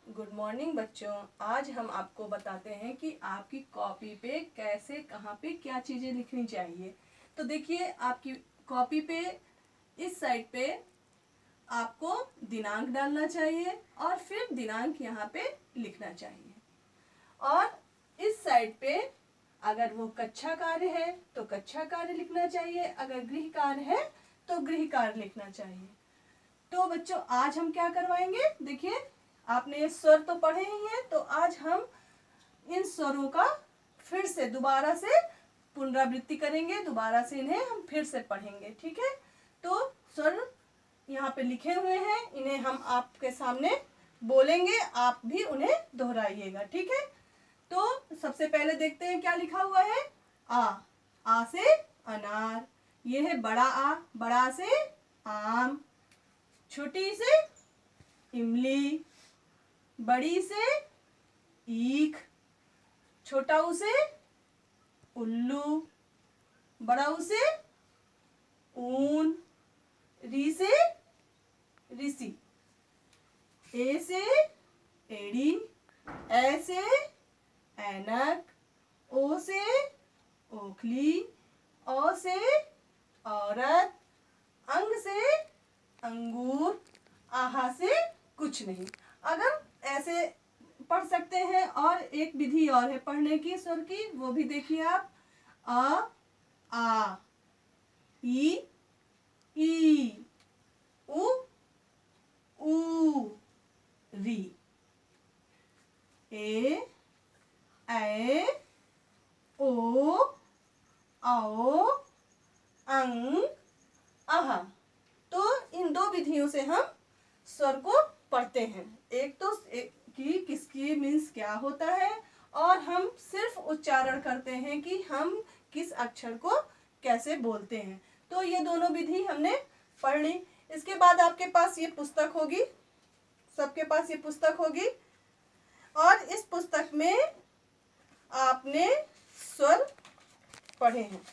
Good morning बच्चों। आज हम आपको बताते हैं कि आपकी कॉपी पे कैसे कहाँ पे क्या चीज़ें लिखनी चाहिए। तो देखिए, आपकी कॉपी पे इस साइड पे आपको दिनांक डालना चाहिए और फिर दिनांक यहाँ पे लिखना चाहिए। और इस साइड पे अगर वो कक्षा कार्य है तो कक्षा कार्य लिखना चाहिए, अगर गृह कार्य है तो गृह कार्य लिखना चाहिए। तो बच्चों, आज हम क्या करवाएंगे? देखिए, आपने ये स्वर तो पढ़े ही हैं, तो आज हम इन स्वरों का फिर से दोबारा से पुनरावृत्ति करेंगे, दोबारा से इन्हें हम फिर से पढ़ेंगे। ठीक है? तो स्वर यहाँ पे लिखे हुए हैं, इन्हें हम आपके सामने बोलेंगे, आप भी उन्हें दोहराइएगा। ठीक है? तो सबसे पहले देखते हैं क्या लिखा हुआ है। आ से अनार, ये है बड़ा आ, बड़ा से आम, छोटी से इमली, बड़ी से ईख, छोटा ऊ से उल्लू, बड़ा ऊ से ऊन, री से ऋषि, ए से एड़ी, ए से ऐनक, ओ से ओखली, औ से औरत, अंग से अंगूर, आहा से कुछ नहीं। अगर ऐसे पढ़ सकते हैं। और एक विधि और है पढ़ने की स्वर की, वो भी देखिए आप। आ, ई, उ, ऊ, री, ए, ऐ, ओ, औ, अंग, आहा। तो इन दो विधियों से हम स्वर को पढ़ते हैं। एक तो कि किसकी मीन्स क्या होता है, और हम सिर्फ उच्चारण करते हैं कि हम किस अक्षर को कैसे बोलते हैं। तो ये दोनों विधि हमने पढ़ ली। इसके बाद आपके पास ये पुस्तक होगी, सबके पास ये पुस्तक होगी, और इस पुस्तक में आपने स्वर पढ़े हैं।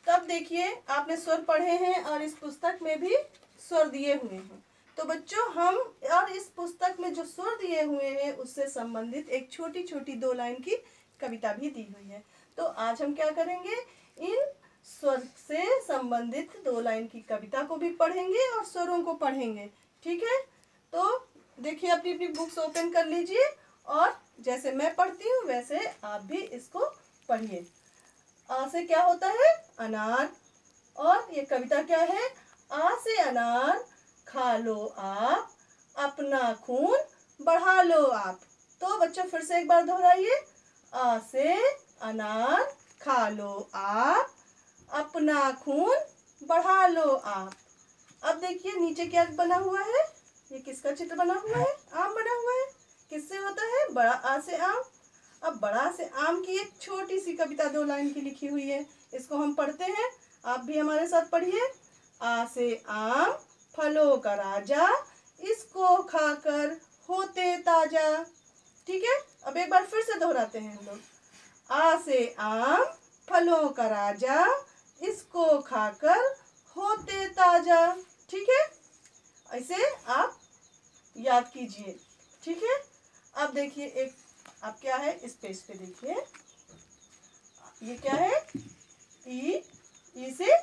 तब देखिए, आपने स्वर पढ़े हैं और इस पुस्तक में भी स्वर दिए हुए हैं। तो बच्चों, हम और इस पुस्तक में जो स्वर दिए हुए हैं उससे संबंधित एक छोटी छोटी 2 लाइन की कविता भी दी हुई है। तो आज हम क्या करेंगे, इन स्वर से संबंधित 2 लाइन की कविता को भी पढ़ेंगे और स्वरों को पढ़ेंगे। ठीक है? तो देखिए, अपनी अपनी बुक्स ओपन कर लीजिए और जैसे मैं पढ़ती हूँ वैसे आप भी इसको पढ़िए। आ से क्या होता है? अनार। और ये कविता क्या है? आ से अनार खा लो आप, अपना खून बढ़ा लो आप। तो बच्चों, फिर से एक बार दोहराइए। आ से अनार खा लो आप, अपना खून बढ़ा लो आप। अब देखिए नीचे क्या बना हुआ है, ये किसका चित्र बना हुआ है? आम बना हुआ है। किससे होता है? बड़ा आ से आम। अब बड़ा से आम की एक छोटी सी कविता 2 लाइन की लिखी हुई है, इसको हम पढ़ते हैं। आप भी हमारे साथ पढ़िए। आ से आम फलों का राजा, इसको खाकर होते ताजा। ठीक है? अब एक बार फिर से दोहराते हैं हम लोग। आ से आम फलों का राजा, इसको खाकर होते ताजा। ठीक है? ऐसे आप याद कीजिए। ठीक है? अब देखिए, एक अब क्या है इस पेज पे, देखिए ये क्या है? ई से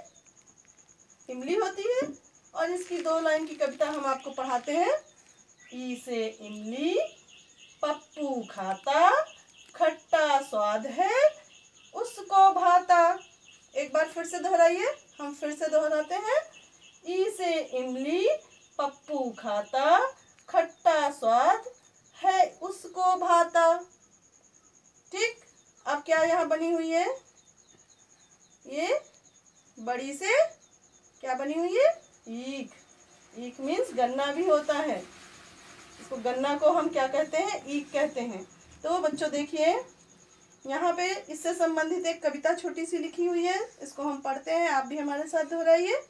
इमली होती है, और इसकी 2 लाइन की कविता हम आपको पढ़ाते हैं। ई से इमली पप्पू खाता, खट्टा स्वाद है उसको भाता। एक बार फिर से दोहराइए, हम फिर से दोहराते हैं। ई से इमली पप्पू खाता, खट्टा स्वाद है उसको भाता। ठीक? अब क्या यहाँ बनी हुई है? ये बड़ी से क्या बनी हुई है? ईख। ईख मीन्स गन्ना भी होता है, इसको गन्ना को हम क्या कहते हैं? ईख कहते हैं। तो बच्चों देखिए, यहाँ पे इससे संबंधित एक कविता छोटी सी लिखी हुई है, इसको हम पढ़ते हैं, आप भी हमारे साथ दोहराइए।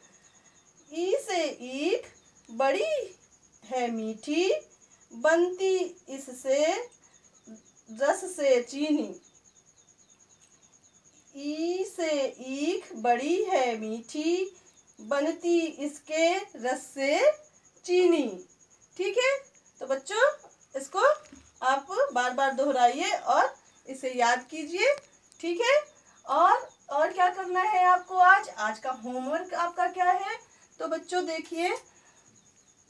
ई से ईख बड़ी है मीठी, बनती इससे रस से चीनी। ई से ईख बड़ी है मीठी, बनती इसके रस से चीनी। ठीक है? तो बच्चों इसको आप बार बार दोहराइए और इसे याद कीजिए, ठीक है। और क्या करना है आपको आज का होमवर्क आपका क्या है? तो बच्चों देखिए,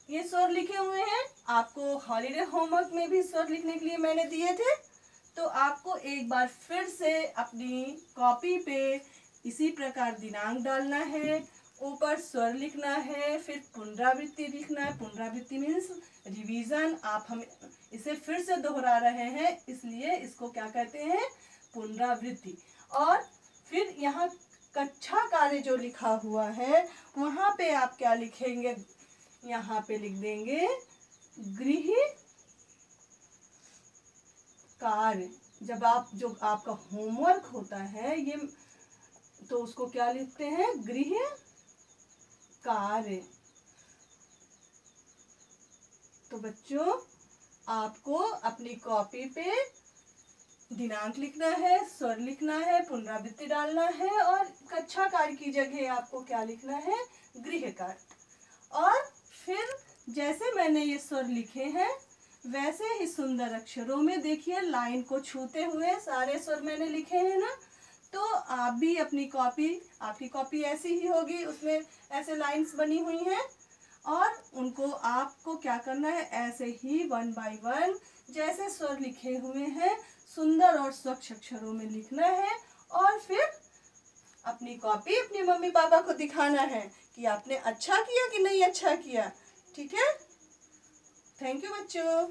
ये स्वर लिखे हुए हैं, आपको हॉलीडे होमवर्क में भी स्वर लिखने के लिए मैंने दिए थे। तो आपको एक बार फिर से अपनी कॉपी पे इसी प्रकार दिनांक डालना है, ऊपर स्वर लिखना है, फिर पुनरावृत्ति लिखना है। पुनरावृत्ति मीन्स रिवीजन। आप हम इसे फिर से दोहरा रहे हैं, इसलिए इसको क्या कहते हैं? पुनरावृत्ति। और फिर यहाँ कक्षा कार्य जो लिखा हुआ है वहाँ पे आप क्या लिखेंगे? यहाँ पे लिख देंगे गृह कार्य। जब आप जो आपका होमवर्क होता है ये, तो उसको क्या लिखते हैं? गृह कार्य। तो बच्चों आपको अपनी कॉपी पे दिनांक लिखना है, स्वर लिखना है, पुनरावृत्ति डालना है और कक्षा कार्य की जगह आपको क्या लिखना है? गृह कार्य। और फिर जैसे मैंने ये स्वर लिखे हैं वैसे ही सुंदर अक्षरों में देखिए लाइन को छूते हुए सारे स्वर मैंने लिखे हैं ना। तो आप भी अपनी कॉपी, आपकी कॉपी ऐसी ही होगी, उसमें ऐसे लाइंस बनी हुई हैं और उनको आपको क्या करना है? ऐसे ही 1 बाय 1 जैसे स्वर लिखे हुए हैं सुंदर और स्वच्छ अक्षरों में लिखना है और फिर अपनी कॉपी अपनी मम्मी पापा को दिखाना है कि आपने अच्छा किया कि नहीं अच्छा किया। ठीक है। थैंक यू बच्चों।